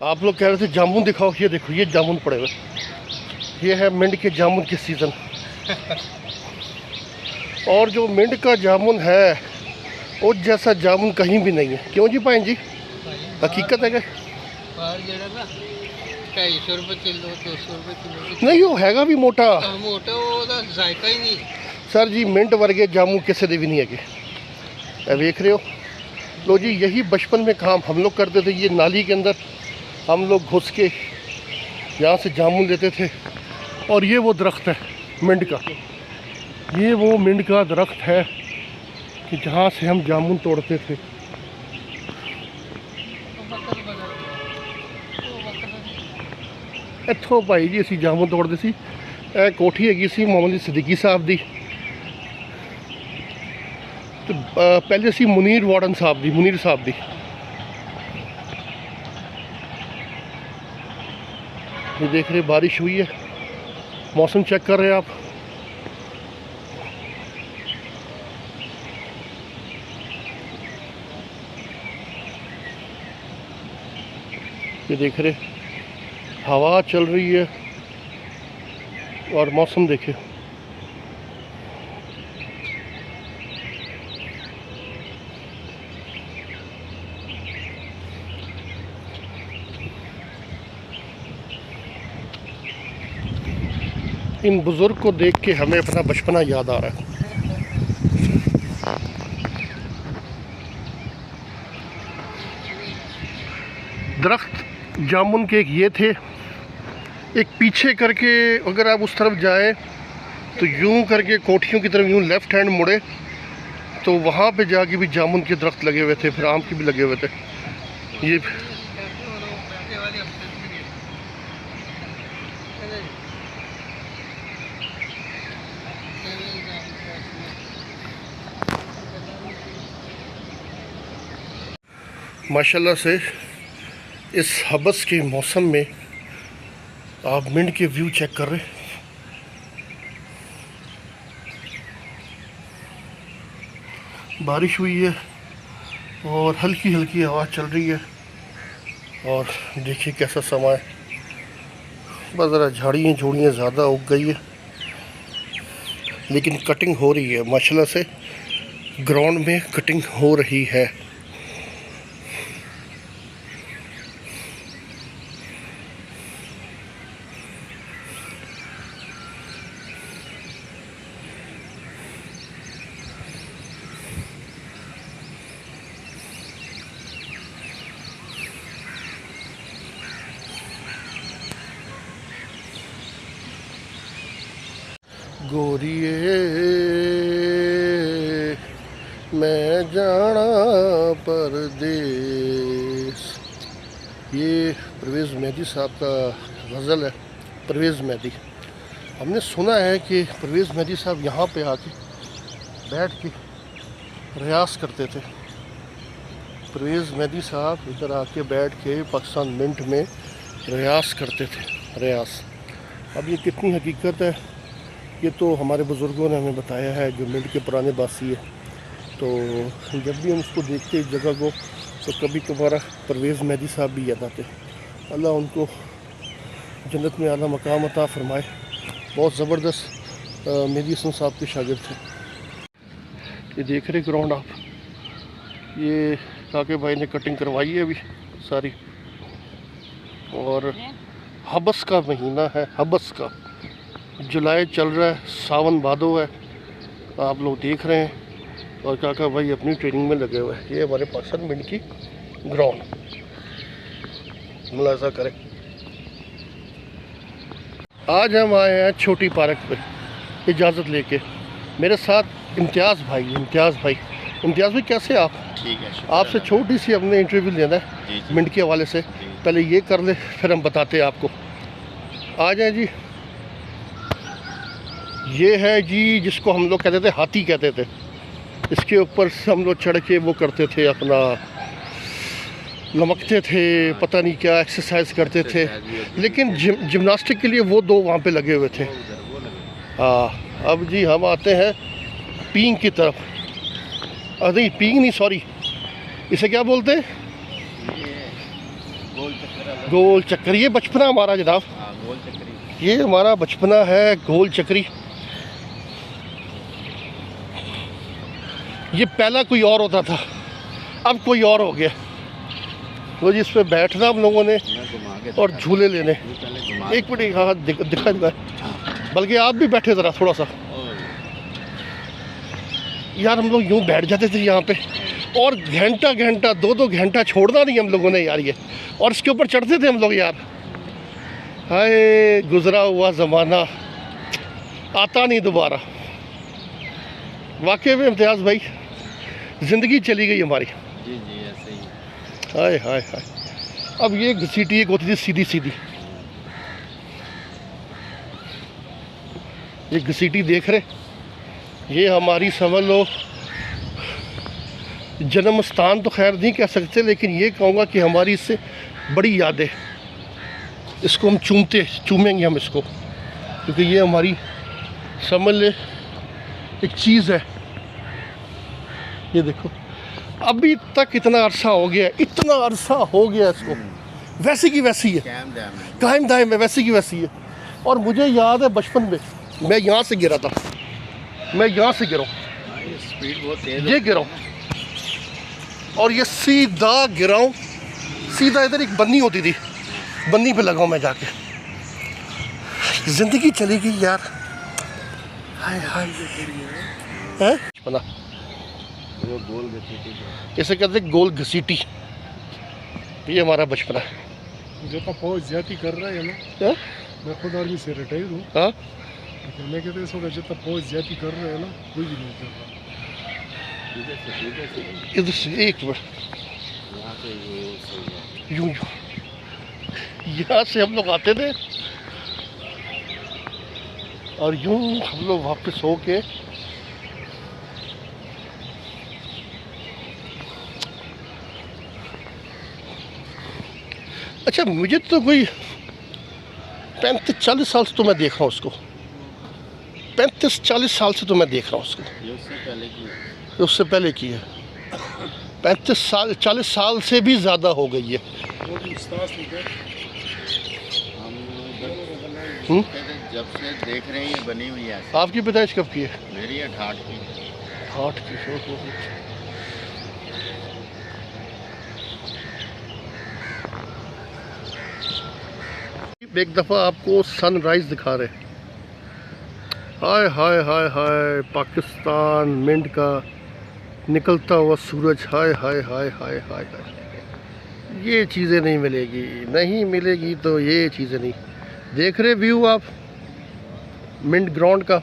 आप लोग कह रहे थे जामुन दिखाओ, ये देखो ये जामुन पड़े हुए, ये है मिंड के जामुन की सीज़न। और जो मिंड का जामुन है उस जैसा जामुन कहीं भी नहीं है। क्यों जी भाई जी, हकीकत है क्या? 250 रुपये किलो, 200 रुपये किलो नहीं, वो हैगा भी मोटा मोटा, ਉਹਦਾ ਜ਼ਾਇਕਾ ਹੀ नहीं। सर जी मिंट वर्गे जामुन किसी दे भी नहीं है। देख रहे हो लो जी, यही बचपन में काम हम लोग करते थे। ये नाली के अंदर हम लोग घुस के यहाँ से जामुन लेते थे। और ये वो दरख्त है मिंड का, ये वो मिंड का दरख्त है कि जहाँ से हम जामुन तोड़ते थे। इत्थों भाई जी असी जामुन तोड़ते सी। कोठी हैगी सी मोहम्मद सिद्दीकी साहब दी, तो पहले सी मुनीर वार्डन साहब दी, मुनीर साहब दी। ये देख रहे बारिश हुई है, मौसम चेक कर रहे हैं आप। ये देख रहे हवा चल रही है और मौसम देखे। इन बुज़ुर्ग को देख के हमें अपना बचपना याद आ रहा है। दरख्त जामुन के एक ये थे, एक पीछे करके अगर आप उस तरफ जाएं तो यूं करके कोठियों की तरफ यूं लेफ़्ट हैंड मुड़े तो वहाँ पे जाके भी जामुन के दरख्त लगे हुए थे, फिर आम के भी लगे हुए थे। ये माशाल्लाह से इस हबस के मौसम में आप मिंड के व्यू चेक कर रहे। बारिश हुई है और हल्की हल्की हवा चल रही है। और देखिए कैसा समा है, बस ज़रा झाड़ियाँ झोड़ियाँ ज़्यादा उग गई है, लेकिन कटिंग हो रही है माशाल्लाह से। ग्राउंड में कटिंग हो रही है। गोरिए मैं जाना परदेस, ये परवेज़ मेहदी साहब का गज़ल है। परवेज़ मेहदी, हमने सुना है कि परवेज़ मेहदी साहब यहाँ पे आके बैठ के रियाज़ करते थे। परवेज़ मेहदी साहब इधर आके बैठ के पाकिस्तान मिंट में रियाज़ करते थे, रियाज़। अब ये कितनी हकीकत है ये तो हमारे बुज़ुर्गों ने हमें बताया है, जो मिंट के पुराने बासी है। तो जब भी हम उसको देखते इस जगह को तो कभी कभार परवेज़ मेहदी साहब भी याद आते। अल्लाह उनको जन्नत में आला मकाम अता फरमाए। बहुत ज़बरदस्त मेहदी हसन साहब के शागिर्द थे। ये देख रहे ग्राउंड आप, ये काके भाई ने कटिंग करवाई है अभी सारी। और हबस का महीना है, हबस का जुलाई चल रहा है, सावन भादो है, आप लोग देख रहे हैं। और काका भाई अपनी ट्रेनिंग में लगे हुए हैं। ये हमारे पाकिस्तान मिंट की ग्राउंड, मुलाजा करें। आज हम आए हैं छोटी पार्क पे इजाज़त लेके। मेरे साथ इम्तियाज़ भाई। इम्तियाज़ भाई कैसे आप? ठीक है, आपसे छोटी सी हमने इंटरव्यू लेना है मिंट के हवाले से। पहले ये कर ले फिर हम बताते हैं आपको। आ जाए जी। ये है जी जिसको हम लोग कहते थे हाथी कहते थे। इसके ऊपर से हम लोग चढ़ के वो करते थे, अपना लमकते थे, पता नहीं क्या एक्सरसाइज करते थे। लेकिन जिम्नास्टिक के लिए वो दो वहाँ पे लगे हुए थे। हाँ, अब जी हम आते हैं पींग की तरफ। नहीं पींग नहीं, सॉरी, इसे क्या बोलते हैं? गोल चक्कर गोल चक्कर, ये बचपना हमारा जनाब, हाँ गोल चक्करी। ये हमारा बचपना है, गोल चक्री। ये पहला कोई और होता था, अब कोई और हो गया। वो जिस पे बैठना हम लोगों ने और झूले लेने। एक मिनट, हाँ दिखा बल्कि आप भी बैठे ज़रा थोड़ा सा यार। हम लोग यूँ बैठ जाते थे यहाँ पे और घंटा घंटा 2-2 घंटा छोड़ना नहीं हम लोगों ने यार ये, और इसके ऊपर चढ़ते थे हम लोग यार। हाय गुज़रा हुआ ज़माना आता नहीं दोबारा। वाकई में इम्तियाज़ भाई, ज़िंदगी चली गई हमारी। जी जी ऐसे ही। हाय हाय हाय। अब ये घसीटी एक होती थी सीधी सीधी, ये घसीटी देख रहे, ये हमारी समझ लो जन्म स्थान तो खैर नहीं कह सकते, लेकिन ये कहूँगा कि हमारी इससे बड़ी यादें। इसको हम चूमेंगे हम इसको, क्योंकि ये हमारी समझ ले एक चीज़ है। ये देखो अभी तक इतना अरसा हो गया, इतना अरसा हो गया इसको, वैसी की वैसी है, कायम दायम है, वैसी की वैसी है। और मुझे याद है बचपन में मैं यहाँ से गिरा था, मैं यहाँ से गिरा, स्पीड बहुत तेज, ये गिरा और ये सीधा गिराऊं, सीधा इधर एक बन्नी होती थी, बन्नी पे लगाऊं मैं जाके। जिंदगी चली गई यार। हाय हाय हैं बना, वो गोल घसीटी। इसे कहते हैं गोल घसीटी। ये हमारा बचपना है। जितना फौज ज्यादा कर रहा है ना, हैं? मैं खुद आर्मी से रिटायर हूँ, हाँ लेकिन मैं कहते हैं जितना फौज ज्यादा कर रहा है ना, कोई भी नहीं कर रहा। इधर से एक मिनट, यहाँ से यूं यूं यहाँ से हम लोग आते थे और यूं हम लोग वापस होके अच्छा, मुझे तो कोई 35-40 साल से तो मैं देख रहा हूँ उसको, 35-40 साल से तो मैं देख रहा हूँ उसको। ये उससे पहले की, उससे पहले की है, 35 साल 40 साल से भी ज़्यादा हो गई है। वो भी उस्ताद थे क्या? हम जब से देख रहे हैं ये बनी हुई है। आपकी पैदाइश कब की है? मेरी है 68 की। 68 की। एक दफ़ा आपको सनराइज़ दिखा रहे, हाय हाय हाय हाय, पाकिस्तान मिंट का निकलता हुआ सूरज, हाय हाय हाय हाय हाय हाय। ये चीज़ें नहीं मिलेगी, नहीं मिलेगी तो ये चीज़ें नहीं। देख रहे व्यू आप मिंट ग्राउंड का,